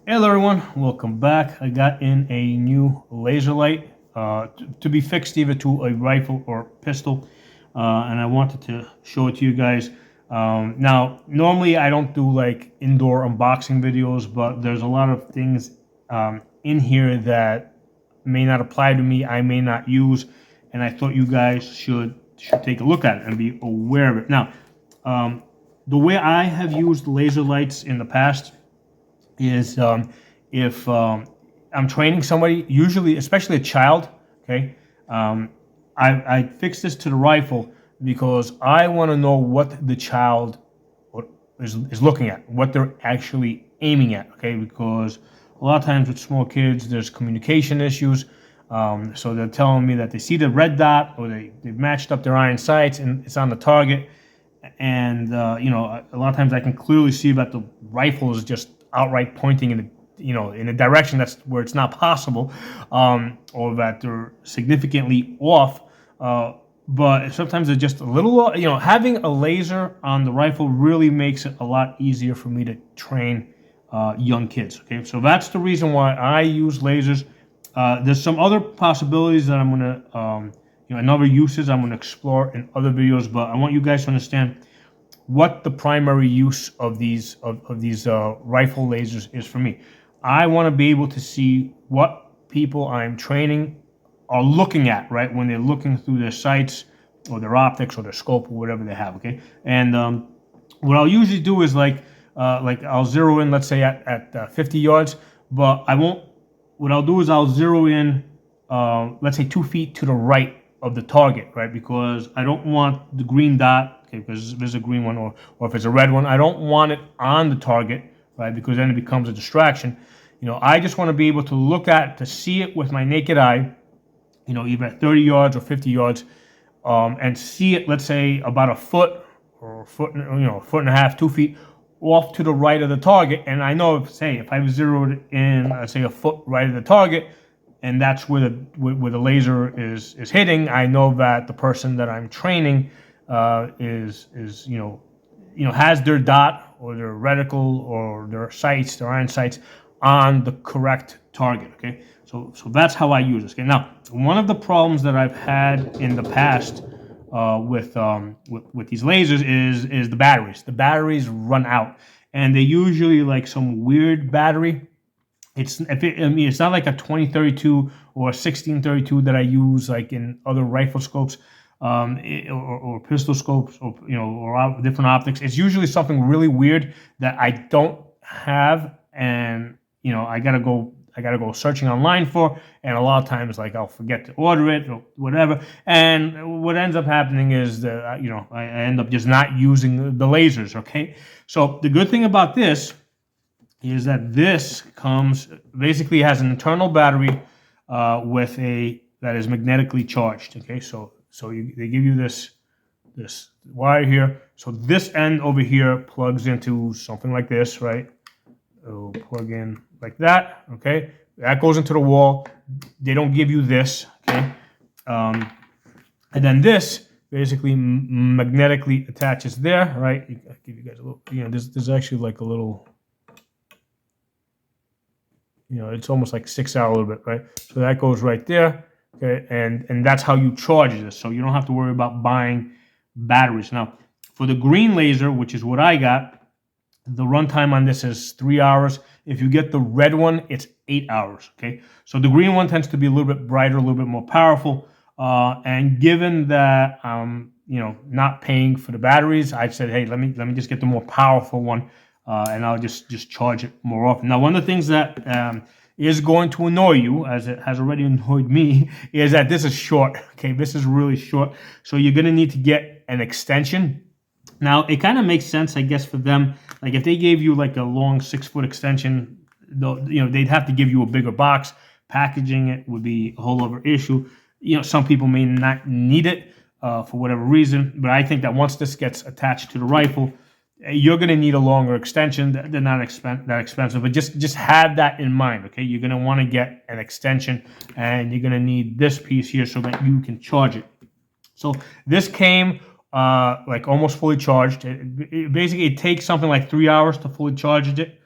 Hello everyone, welcome back. I got in a new laser light to be fixed either to a rifle or pistol, and I wanted to show it to you guys. Now, normally I don't do like indoor unboxing videos, but there's a lot of things in here that may not apply to me, I may not use, and I thought you guys should take a look at it and be aware of it. Now, um, the way I have used laser lights in the past is if I'm training somebody, usually, especially a child, okay, I fix this to the rifle because I want to know what the child is looking at, what they're actually aiming at, okay, because a lot of times with small kids, there's communication issues. So they're telling me that they see the red dot or they've matched up their iron sights and it's on the target. And a lot of times I can clearly see that the rifle is just outright pointing in a direction that's where it's not possible, or that they're significantly off. But sometimes they're just a little, having a laser on the rifle really makes it a lot easier for me to train young kids. Okay, so that's the reason why I use lasers. There's some other possibilities that I'm gonna, and other uses I'm gonna explore in other videos. But I want you guys to understand what the primary use of these rifle lasers is for me. I want to be able to see what people I'm training are looking at, right, when they're looking through their sights or their optics or their scope or whatever they have. Okay, and what I'll usually do is like I'll zero in, let's say at 50 yards, but I won't. What I'll do is I'll zero in, let's say 2 feet to the right of the target, right? Because I don't want the green dot, okay, because there's a green one, or if it's a red one, I don't want it on the target, right? Because then it becomes a distraction. I just want to be able to look to see it with my naked eye, either at 30 yards or 50 yards, and see it, let's say, about a foot or a foot, a foot and a half, 2 feet off to the right of the target. And I know, if I've zeroed in, let's say, a foot right of the target, and that's where the laser is hitting, I know that the person that I'm training is has their dot or their reticle or their sights, their iron sights on the correct target. Okay, so that's how I use this. Okay, now one of the problems that I've had in the past with these lasers is the batteries. The batteries run out, and they usually like some weird battery. It's not like a 2032 or a 1632 that I use like in other rifle scopes, or pistol scopes, or different optics. It's usually something really weird that I don't have, and I gotta go searching online for, and a lot of times like I'll forget to order it or whatever, and what ends up happening is that I end up just not using the lasers. Okay, so the good thing about this is that this basically has an internal battery that is magnetically charged. Okay, so they give you this wire here. So this end over here plugs into something like this, right? It'll plug in like that. Okay, that goes into the wall. They don't give you this. Okay, and then this basically magnetically attaches there, right? I'll give you guys a little. There's actually like a little. It's almost like sticks out a little bit, right? So that goes right there, okay, and that's how you charge this. So you don't have to worry about buying batteries. Now, for the green laser, which is what I got, the runtime on this is 3 hours. If you get the red one, it's 8 hours. Okay, so the green one tends to be a little bit brighter, a little bit more powerful. And given that I'm not paying for the batteries, I said, hey, let me just get the more powerful one. And I'll just charge it more often. Now, one of the things that is going to annoy you, as it has already annoyed me, is that this is short. Okay, this is really short. So you're going to need to get an extension. Now, it kind of makes sense, I guess, for them. Like if they gave you like a long 6-foot extension, they'd have to give you a bigger box. Packaging it would be a whole other issue. Some people may not need it for whatever reason, but I think that once this gets attached to the rifle, you're going to need a longer extension. They're not that expensive, but just have that in mind. Okay, you're going to want to get an extension, and you're going to need this piece here so that you can charge it. So this came like almost fully charged. Basically, it takes something like 3 hours to fully charge it.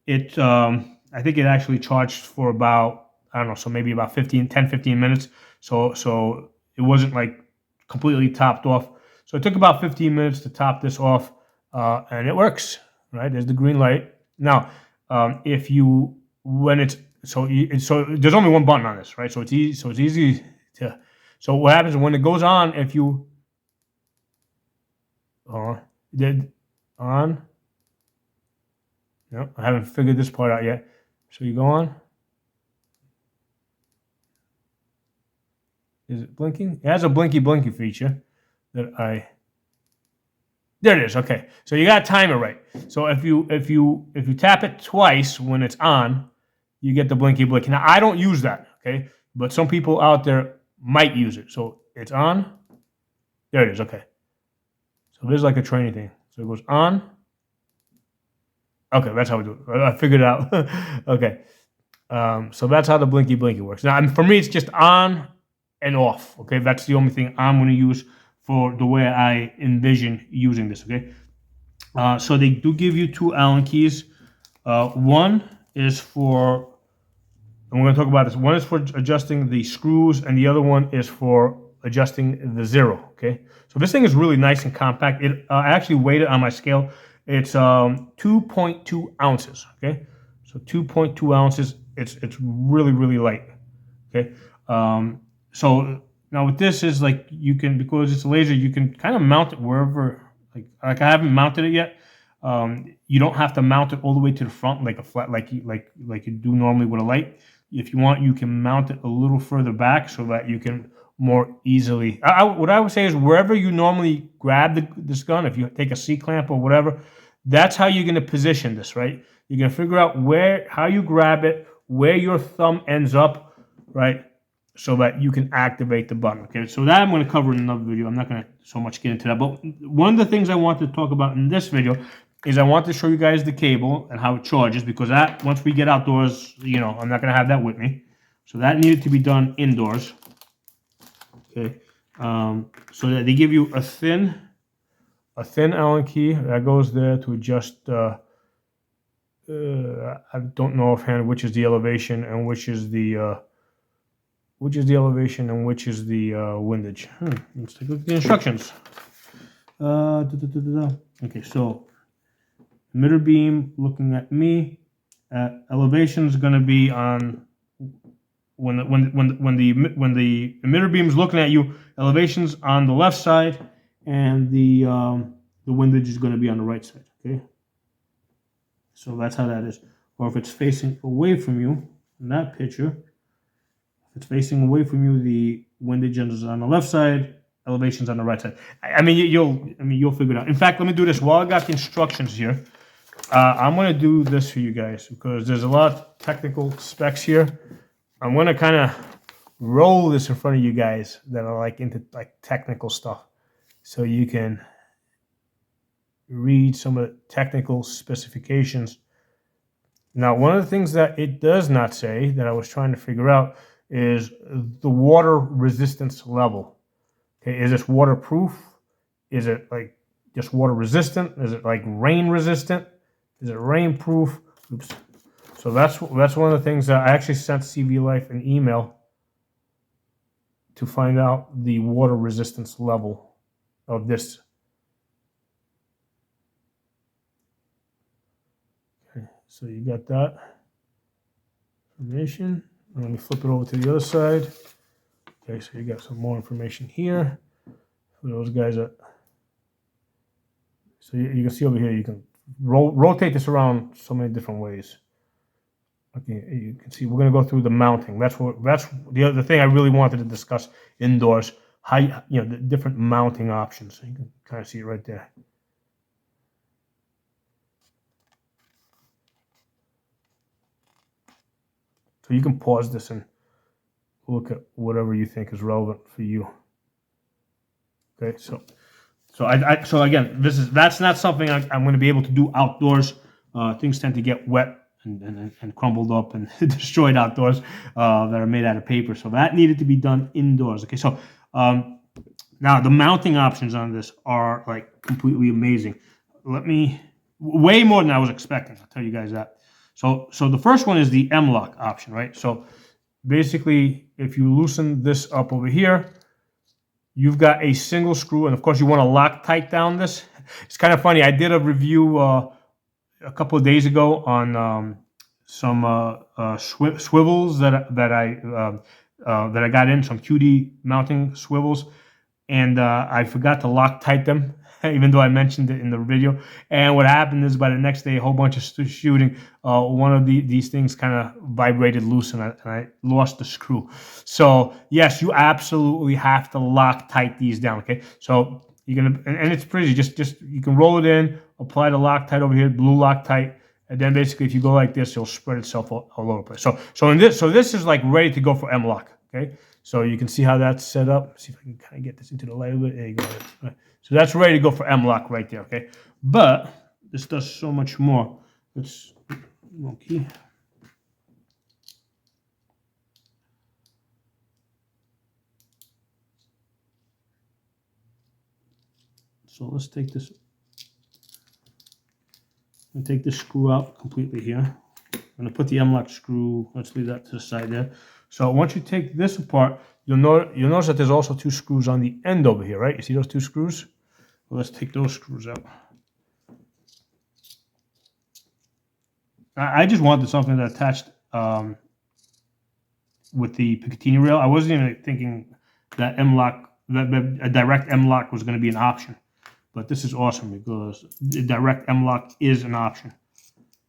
I think it actually charged for about, I don't know, so maybe about 15 minutes. So it wasn't like completely topped off. So it took about 15 minutes to top this off, and it works. Right, there's the green light. Now, if you when it's so there's only one button on this, right? So it's easy. So it's easy to. So what happens when it goes on? If you did on. No, I haven't figured this part out yet. So you go on. Is it blinking? It has a blinky feature that I. There it is. Okay, so you got to time it right. So if you tap it twice when it's on, you get the blinky. Now I don't use that. Okay, but some people out there might use it. So it's on. There it is. Okay. So there's like a training thing. So it goes on. Okay, that's how we do it. I figured it out. Okay. So that's how the blinky works. Now, for me, it's just on and off. Okay, that's the only thing I'm going to use for the way I envision using this. Okay. So they do give you two Allen keys. One is for, and we're going to talk about this. One is for adjusting the screws, and the other one is for adjusting the zero. Okay. So this thing is really nice and compact. I actually weighed it on my scale. It's 2.2 ounces. Okay. So 2.2 ounces. It's really light. Okay. So now with this is like you can, because it's a laser, you can kind of mount it wherever. Like I haven't mounted it yet. You don't have to mount it all the way to the front like a flat, like you do normally with a light. If you want, you can mount it a little further back so that you can more easily. What I would say is wherever you normally grab this gun, if you take a C-clamp or whatever, that's how you're going to position this, right? You're going to figure out how you grab it, where your thumb ends up, right? So that you can activate the button. Okay, so that I'm going to cover in another video. I'm not going to so much get into that. But one of the things I want to talk about in this video is I want to show you guys the cable and how it charges, because that, once we get outdoors, I'm not going to have that with me. So that needed to be done indoors. Okay, so that they give you a thin Allen key that goes there to adjust. I don't know offhand which is the elevation and which is the windage. Let's take a look at the instructions. Okay, so emitter beam looking at me. Elevation is going to be on when the emitter beam is looking at you. Elevation's on the left side, and the windage is going to be on the right side. Okay, so that's how that is. Or if it's facing away from you in that picture. If it's facing away from you, the windage is on the left side, elevation's on the right side. You'll figure it out. In fact, let me do this while I got the instructions here. I'm going to do this for you guys because there's a lot of technical specs here. I'm going to kind of roll this in front of you guys that are like into like technical stuff, so you can read some of the technical specifications. Now, one of the things that it does not say that I was trying to figure out is the water resistance level. Okay, is this waterproof? Is it like just water resistant? Is it like rain resistant? Is it rain proof? Oops. So that's one of the things that I actually sent CV Life an email to find out the water resistance level of this. Okay, so you got that information. Let me flip it over to the other side. Okay, so you got some more information here for those guys that. So you can see over here, you can rotate this around so many different ways. Okay, you can see we're going to go through the mounting. That's the other thing I really wanted to discuss indoors. How the different mounting options. So you can kind of see it right there. So you can pause this and look at whatever you think is relevant for you. Okay, so again, that's not something I'm going to be able to do outdoors. Things tend to get wet and crumbled up and destroyed outdoors that are made out of paper. So that needed to be done indoors. Okay, so now the mounting options on this are like completely amazing. Way more than I was expecting. I'll tell you guys that. So the first one is the M-lok option, right? So basically, if you loosen this up over here, you've got a single screw, and of course you want to Loctite down this. It's kind of funny. I did a review a couple of days ago on some swivels that I got in, some QD mounting swivels, and I forgot to Loctite them, even though I mentioned it in the video. And what happened is, by the next day, a whole bunch of shooting, one of these things kind of vibrated loose, and I lost the screw. So yes, you absolutely have to Loctite these down. Okay, so you're gonna, and it's pretty. Just you can roll it in, apply the Loctite over here, blue Loctite. And then basically, if you go like this, it'll spread itself all over the place. So this is like ready to go for M-lok. Okay, so you can see how that's set up. See if I can kind of get this into the light a bit. There you go. Right. So that's ready to go for M-lok right there. Okay, but this does so much more. Let's key. So let's take this. And take this screw out completely here. I'm going to put the M-lok screw, let's leave that to the side there. So once you take this apart, you'll notice that there's also two screws on the end over here, right? You see those two screws? Well, let's take those screws out. I just wanted something that attached with the Picatinny rail. I wasn't even thinking that that a direct M-lok was going to be an option. But this is awesome because the direct M-lok is an option.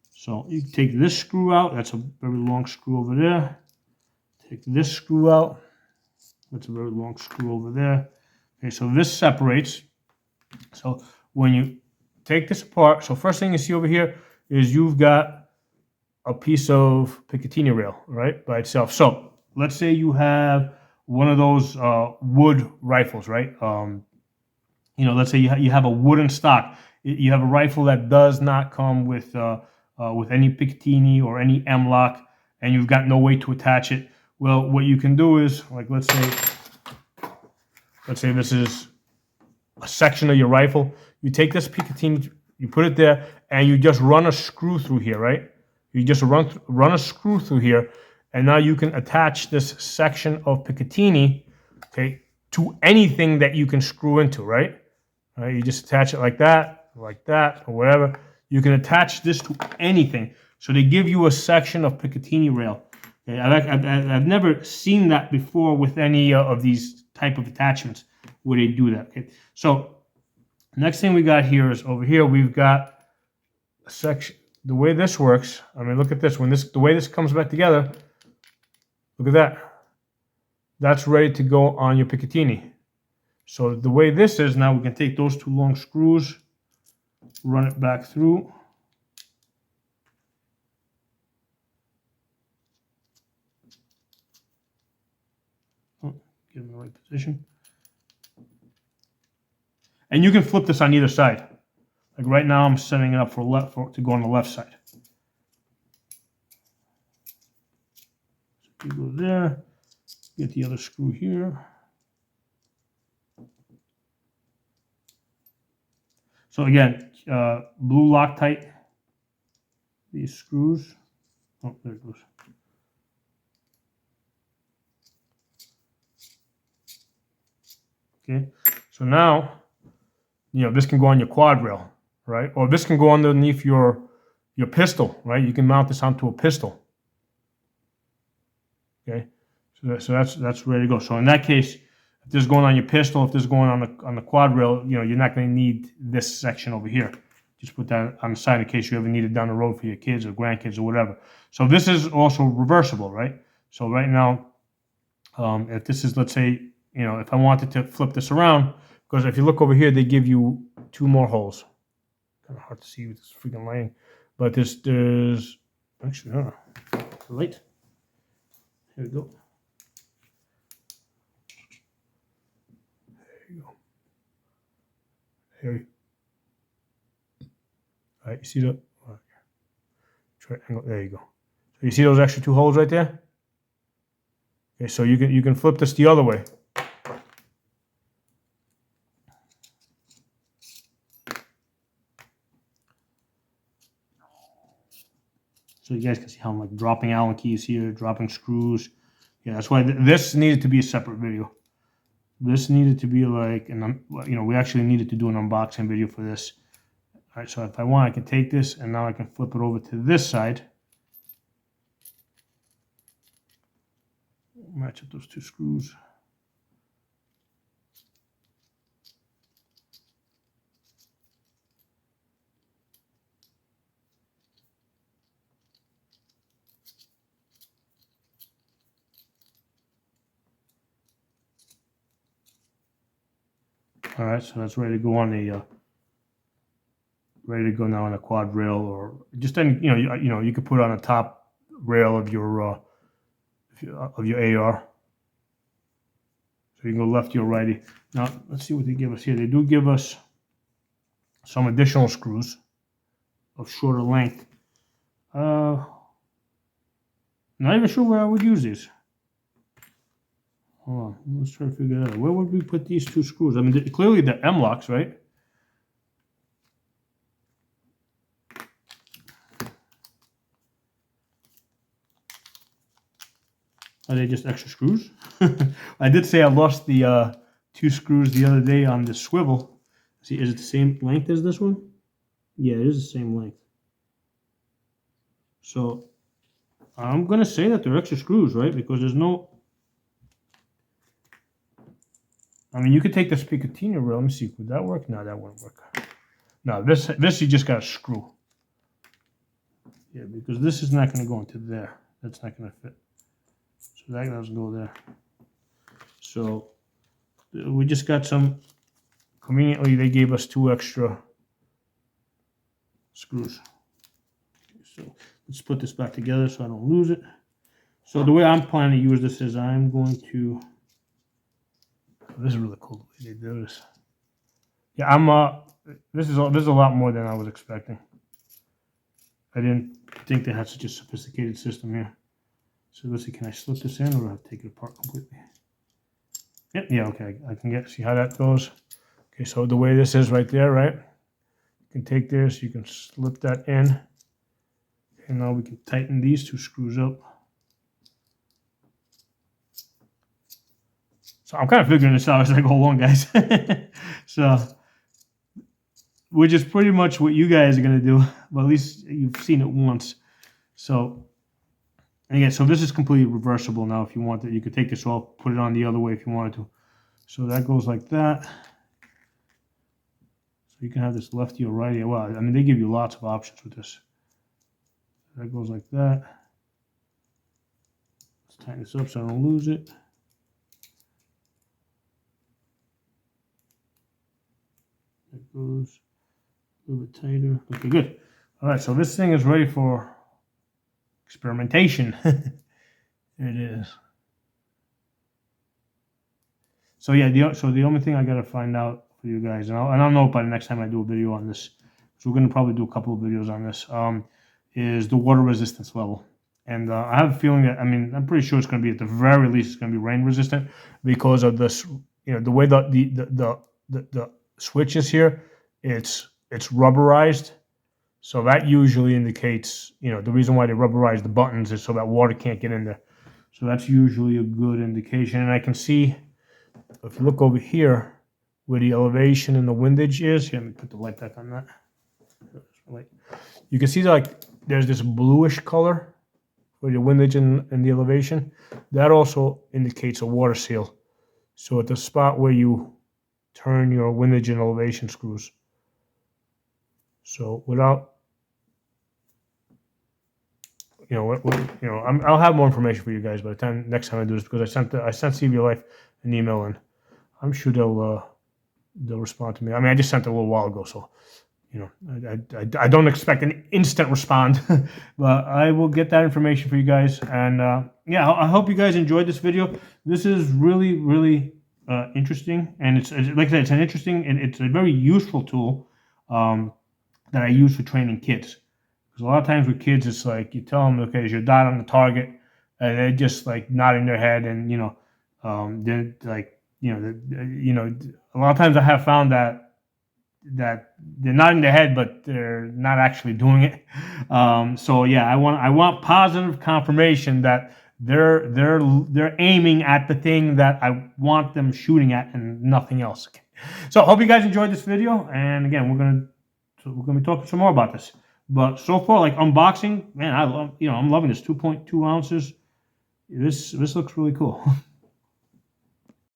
So you take this screw out. That's a very long screw over there. Take this screw out. That's a very long screw over there. Okay, so this separates. So when you take this apart, so first thing you see over here is you've got a piece of Picatinny rail, right, by itself. So let's say you have one of those wood rifles, right? Let's say you have a wooden stock. You have a rifle that does not come with any Picatinny or any M-lok, and you've got no way to attach it. Well, what you can do is, like, let's say this is a section of your rifle. You take this Picatinny, you put it there, and you just run a screw through here, right? You just run a screw through here, and now you can attach this section of Picatinny, okay, to anything that you can screw into, right? All right, you just attach it like that, or whatever. You can attach this to anything. So they give you a section of Picatinny rail. Okay, I've never seen that before with any of these type of attachments where they do that. Okay, so next thing we got here is over here we've got a section. The way this works, I mean, look at this. The way this comes back together, look at that. That's ready to go on your Picatinny. So the way this is now, we can take those two long screws, run it back through. Oh, get in the right position. And you can flip this on either side. Like right now, I'm setting it up to go on the left side. So you go there, get the other screw here. So again, blue Loctite, these screws. Oh, there it goes. Okay, so now, this can go on your quad rail, right? Or this can go underneath your pistol, right? You can mount this onto a pistol. Okay, so that's ready to go. So in that case, if this is going on your pistol, if this is going on the quad rail, you're not going to need this section over here. Just put that on the side in case you ever need it down the road for your kids or grandkids or whatever. So this is also reversible, right? So right now, if this is, let's say, if I wanted to flip this around, because if you look over here, they give you two more holes. Kind of hard to see with this freaking lighting, but there's actually, I don't know, light. Here we go. There you go. Here. All right, you see the triangle? There you go. So you see those extra two holes right there? Okay, so you can flip this the other way. So you guys can see how I'm like dropping Allen keys here, dropping screws. Yeah, that's why this needed to be a separate video. This needed to be like, and we actually needed to do an unboxing video for this. All right, so if I want, I can take this and now I can flip it over to this side. Match up those two screws. All right, so that's ready to go on the ready to go now on a quad rail, or just any, you could put it on the top rail of your AR. So you can go lefty or righty. Now let's see what they give us here. They do give us some additional screws of shorter length. Not even sure where I would use these. Hold on, let's try to figure it out. Where would we put these two screws? I mean, clearly they're M-locks, right? Are they just extra screws? I did say I lost the two screws the other day on the swivel. See, is it the same length as this one? Yeah, it is the same length. So I'm going to say that they're extra screws, right? Because there's no... I mean, you could take this Picatinny rail. Let me see. Would that work? No, that wouldn't work. No, this you just got to screw. Yeah, because this is not going to go into there. That's not going to fit. So that doesn't go there. So we just got some... Conveniently, they gave us two extra screws. Okay, so let's put this back together so I don't lose it. So the way I'm planning to use this is I'm going to... This is really cool the way they do this. Yeah, this is a lot more than I was expecting. I didn't think they had such a sophisticated system here. So let's see, can I slip this in or do I have to take it apart completely? Yep, yeah, okay, I can see how that goes. Okay, so the way this is right there, right? You can take this, you can slip that in. And now we can tighten these two screws up. So I'm kind of figuring this out as I go along, guys. So, which is pretty much what you guys are going to do. But at least you've seen it once. So, again, so this is completely reversible now if you want it. You could take this off, put it on the other way if you wanted to. So that goes like that. So you can have this lefty or righty. Well, I mean, they give you lots of options with this. That goes like that. Let's tighten this up so I don't lose it. That goes a little bit tighter. Okay, good. All right, so this thing is ready for experimentation. There it is. So yeah, so the only thing I gotta find out for you guys, and I'll know by the next time I do a video on this, so we're gonna probably do a couple of videos on this, is the water resistance level. And I have a feeling that, I mean, I'm pretty sure it's gonna be, at the very least, it's gonna be rain resistant because of this, the way the switch is here, it's rubberized. So that usually indicates, the reason why they rubberize the buttons is so that water can't get in there. So that's usually a good indication. And I can see, if you look over here, where the elevation and the windage is, here, let me put the light back on that. You can see there's this bluish color for the windage and the elevation. That also indicates a water seal. So at the spot where you turn your windage and elevation screws. So without, I'll have more information for you guys by the time next time I do this, because I sent CV Life an email, and I'm sure they'll respond to me. I mean, I just sent it a little while ago, so I don't expect an instant respond, but I will get that information for you guys. And yeah, I hope you guys enjoyed this video. This is really, really interesting, and it's like I said, it's an interesting and it's a very useful tool that I use for training kids. Because a lot of times with kids, it's like you tell them, okay, is your dot on the target, and they're just like nodding their head, and they're like, a lot of times I have found that that they're nodding their head, but they're not actually doing it. So yeah, I want positive confirmation that they're aiming at the thing that I want them shooting at and nothing else. So hope you guys enjoyed this video, and again, we're gonna be talking some more about this. But so far, like unboxing, man, I love, I'm loving this 2.2 ounces. This looks really cool.